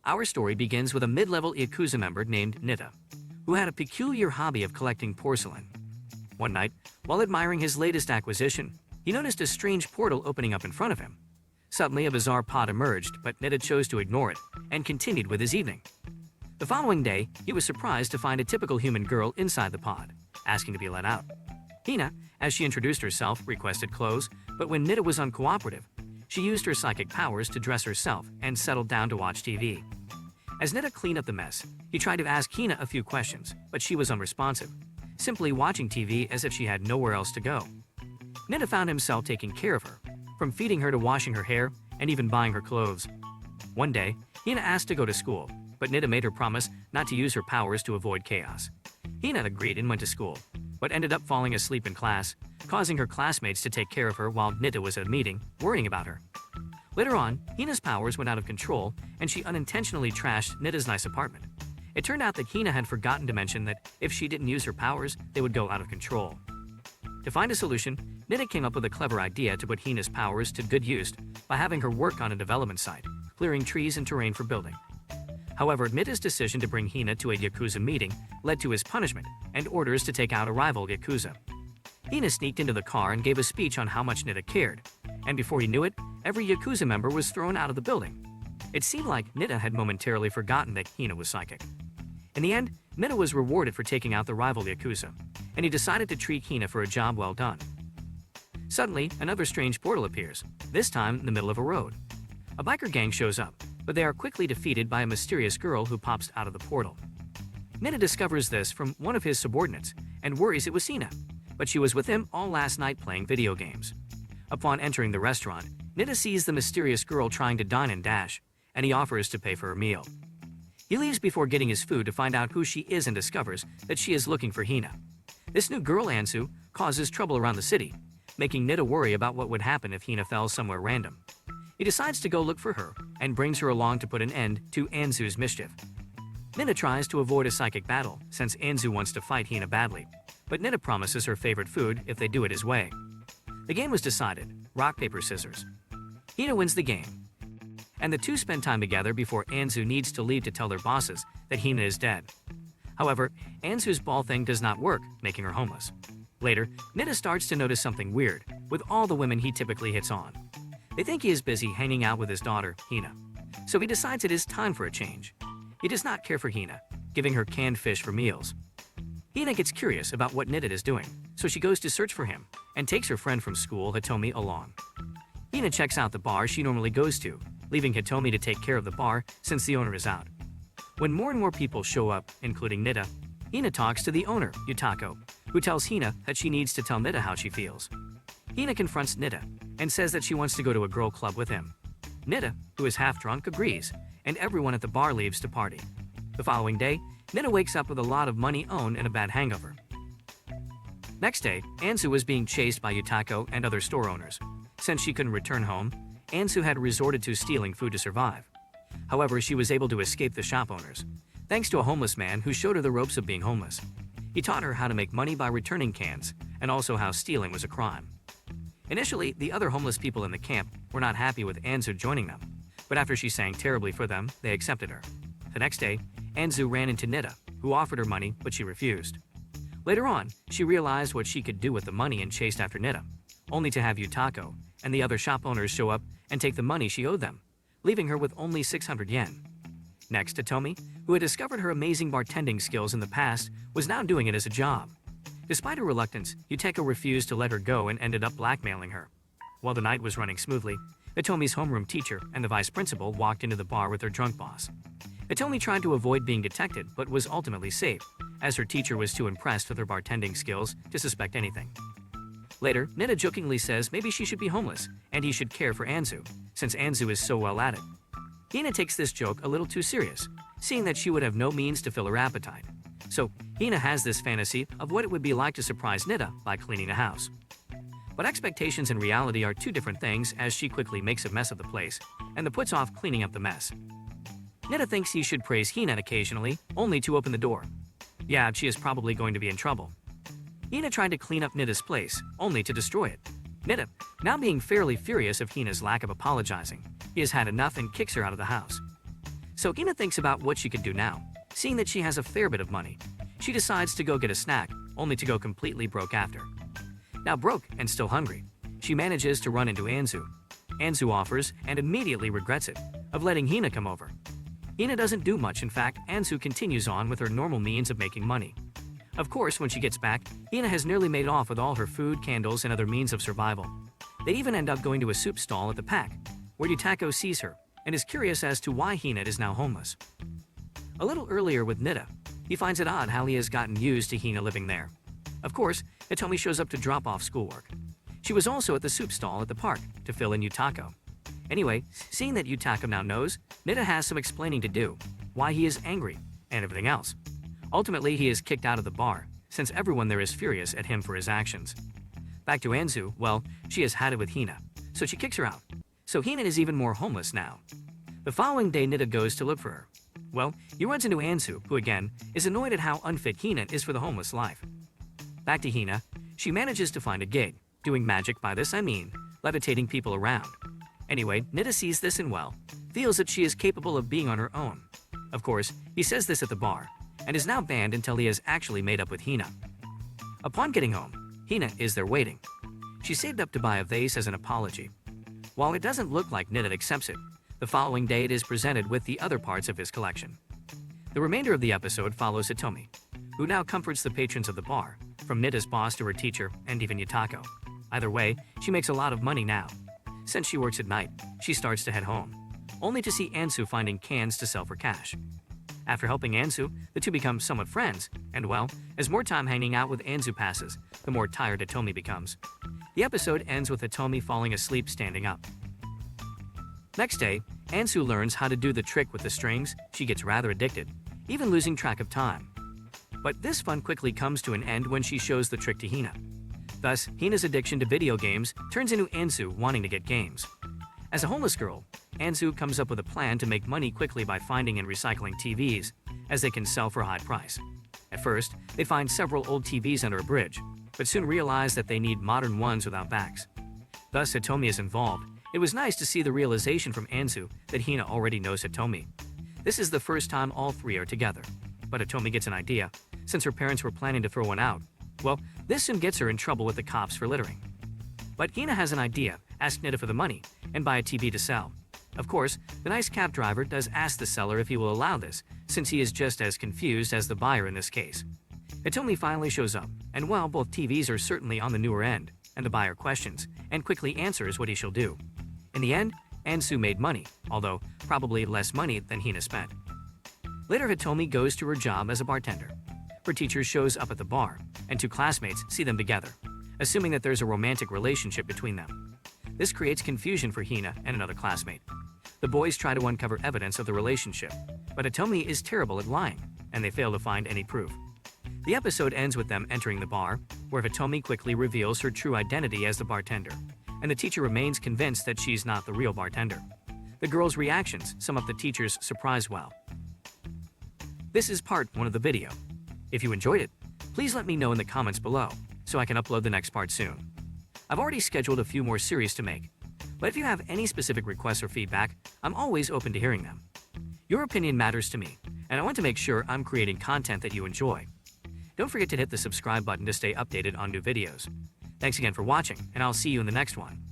Our story begins with a mid-level Yakuza member named Nita, who had a peculiar hobby of collecting porcelain. One night, while admiring his latest acquisition, he noticed a strange portal opening up in front of him. Suddenly, a bizarre pod emerged, but Nita chose to ignore it and continued with his evening. The following day, he was surprised to find a typical human girl inside the pod, asking to be let out. Hina, as she introduced herself, requested clothes, but when Nita was uncooperative, she used her psychic powers to dress herself and settled down to watch TV. As Nita cleaned up the mess, he tried to ask Hina a few questions, but she was unresponsive, simply watching TV as if she had nowhere else to go. Nita found himself taking care of her, from feeding her to washing her hair and even buying her clothes. One day, Hina asked to go to school, but Nita made her promise not to use her powers to avoid chaos. Hina agreed and went to school, but ended up falling asleep in class, causing her classmates to take care of her while Nita was at a meeting, worrying about her. Later on, Hina's powers went out of control and she unintentionally trashed Nita's nice apartment. It turned out that Hina had forgotten to mention that if she didn't use her powers, they would go out of control. To find a solution, Nita came up with a clever idea to put Hina's powers to good use by having her work on a development site, clearing trees and terrain for building. However, Nita's decision to bring Hina to a Yakuza meeting led to his punishment and orders to take out a rival Yakuza. Hina sneaked into the car and gave a speech on how much Nita cared, and before he knew it, every Yakuza member was thrown out of the building. It seemed like Nita had momentarily forgotten that Hina was psychic. In the end, Nita was rewarded for taking out the rival Yakuza, and he decided to treat Hina for a job well done. Suddenly, another strange portal appears, this time in the middle of a road. A biker gang shows up, but they are quickly defeated by a mysterious girl who pops out of the portal. Nita discovers this from one of his subordinates and worries it was Hina, but she was with him all last night playing video games. Upon entering the restaurant, Nita sees the mysterious girl trying to dine and dash, and he offers to pay for her meal. He leaves before getting his food to find out who she is and discovers that she is looking for Hina. This new girl, Anzu, causes trouble around the city, making Nita worry about what would happen if Hina fell somewhere random. He decides to go look for her and brings her along to put an end to Anzu's mischief. Nita tries to avoid a psychic battle since Anzu wants to fight Hina badly, but Nita promises her favorite food if they do it his way. The game was decided, rock, paper, scissors. Hina wins the game, and the two spend time together before Anzu needs to leave to tell their bosses that Hina is dead. However, Anzu's ball thing does not work, making her homeless. Later, Nita starts to notice something weird with all the women he typically hits on. They think he is busy hanging out with his daughter, Hina, so he decides it is time for a change. He does not care for Hina, giving her canned fish for meals. Hina gets curious about what Nita is doing, so she goes to search for him and takes her friend from school, Hitomi, along. Hina checks out the bar she normally goes to, leaving Hitomi to take care of the bar since the owner is out. When more and more people show up, including Nita, Hina talks to the owner, Yutako, who tells Hina that she needs to tell Nita how she feels. Hina confronts Nita and says that she wants to go to a girl club with him. Nita, who is half drunk, agrees, and everyone at the bar leaves to party. The following day, Nita wakes up with a lot of money owed and a bad hangover. Next day, Anzu was being chased by Yutako and other store owners. Since she couldn't return home, Anzu had resorted to stealing food to survive. However, she was able to escape the shop owners, thanks to a homeless man who showed her the ropes of being homeless. He taught her how to make money by returning cans, and also how stealing was a crime. Initially, the other homeless people in the camp were not happy with Anzu joining them, but after she sang terribly for them, they accepted her. The next day, Anzu ran into Nita, who offered her money, but she refused. Later on, she realized what she could do with the money and chased after Nita, only to have Yutako and the other shop owners show up and take the money she owed them, leaving her with only 600 yen. Next, Hitomi, who had discovered her amazing bartending skills in the past, was now doing it as a job. Despite her reluctance, Yutako refused to let her go and ended up blackmailing her. While the night was running smoothly, Hitomi's homeroom teacher and the vice principal walked into the bar with their drunk boss. Hitomi tried to avoid being detected but was ultimately safe, as her teacher was too impressed with her bartending skills to suspect anything. Later, Nita jokingly says maybe she should be homeless and he should care for Anzu, since Anzu is so well at it. Hina takes this joke a little too serious, seeing that she would have no means to fill her appetite. So, Hina has this fantasy of what it would be like to surprise Nita by cleaning the house. But expectations and reality are two different things, as she quickly makes a mess of the place and puts off cleaning up the mess. Nita thinks he should praise Hina occasionally, only to open the door. Yeah, she is probably going to be in trouble. Hina tried to clean up Nita's place, only to destroy it. Nita, now being fairly furious of Hina's lack of apologizing, he has had enough and kicks her out of the house. So Hina thinks about what she could do now. Seeing that she has a fair bit of money, she decides to go get a snack, only to go completely broke after. Now broke and still hungry, she manages to run into Anzu. Anzu offers, and immediately regrets it, of letting Hina come over. Hina doesn't do much. In fact, Anzu continues on with her normal means of making money. Of course, when she gets back, Hina has nearly made off with all her food, candles, and other means of survival. They even end up going to a soup stall at the pack, where Yutako sees her and is curious as to why Hina is now homeless. A little earlier with Nita, he finds it odd how he has gotten used to Hina living there. Of course, Hitomi shows up to drop off schoolwork. She was also at the soup stall at the park to fill in Yutako. Anyway, seeing that Yutako now knows, Nita has some explaining to do, why he is angry, and everything else. Ultimately, he is kicked out of the bar, since everyone there is furious at him for his actions. Back to Anzu, well, she has had it with Hina, so she kicks her out. So Hina is even more homeless now. The following day, Nita goes to look for her. Well, he runs into Anzu, who again is annoyed at how unfit Hina is for the homeless life. Back to Hina, she manages to find a gig, doing magic. By this I mean levitating people around. Anyway, Nita sees this and well, feels that she is capable of being on her own. Of course, he says this at the bar, and is now banned until he has actually made up with Hina. Upon getting home, Hina is there waiting. She saved up to buy a vase as an apology. While it doesn't look like Nita accepts it, the following day it is presented with the other parts of his collection. The remainder of the episode follows Hitomi, who now comforts the patrons of the bar, from Nita's boss to her teacher and even Yutako. Either way, she makes a lot of money now. Since she works at night, she starts to head home, only to see Anzu finding cans to sell for cash. After helping Anzu, the two become somewhat friends, and well, as more time hanging out with Anzu passes, the more tired Hitomi becomes. The episode ends with Hitomi falling asleep standing up. Next day, Anzu learns how to do the trick with the strings. She gets rather addicted, even losing track of time. But this fun quickly comes to an end when she shows the trick to Hina. Thus, Hina's addiction to video games turns into Anzu wanting to get games. As a homeless girl, Anzu comes up with a plan to make money quickly by finding and recycling TVs, as they can sell for a high price. At first, they find several old TVs under a bridge, but soon realize that they need modern ones without backs. Thus, Hitomi is involved. It was nice to see the realization from Anzu that Hina already knows Hitomi. This is the first time all three are together, but Hitomi gets an idea, since her parents were planning to throw one out. Well, this soon gets her in trouble with the cops for littering. But Hina has an idea, ask Nita for the money, and buy a TV to sell. Of course, the nice cab driver does ask the seller if he will allow this, since he is just as confused as the buyer in this case. Hitomi finally shows up, and while both TVs are certainly on the newer end, and the buyer questions, and quickly answers what he shall do. In the end, Anzu made money, although probably less money than Hina spent. Later, Hitomi goes to her job as a bartender. Her teacher shows up at the bar, and two classmates see them together, assuming that there's a romantic relationship between them. This creates confusion for Hina and another classmate. The boys try to uncover evidence of the relationship, but Hitomi is terrible at lying, and they fail to find any proof. The episode ends with them entering the bar, where Hitomi quickly reveals her true identity as the bartender, and the teacher remains convinced that she's not the real bartender. The girls' reactions sum up the teacher's surprise well. This is part 1 of the video. If you enjoyed it, please let me know in the comments below, so I can upload the next part soon. I've already scheduled a few more series to make, but if you have any specific requests or feedback, I'm always open to hearing them. Your opinion matters to me, and I want to make sure I'm creating content that you enjoy. Don't forget to hit the subscribe button to stay updated on new videos. Thanks again for watching, and I'll see you in the next one.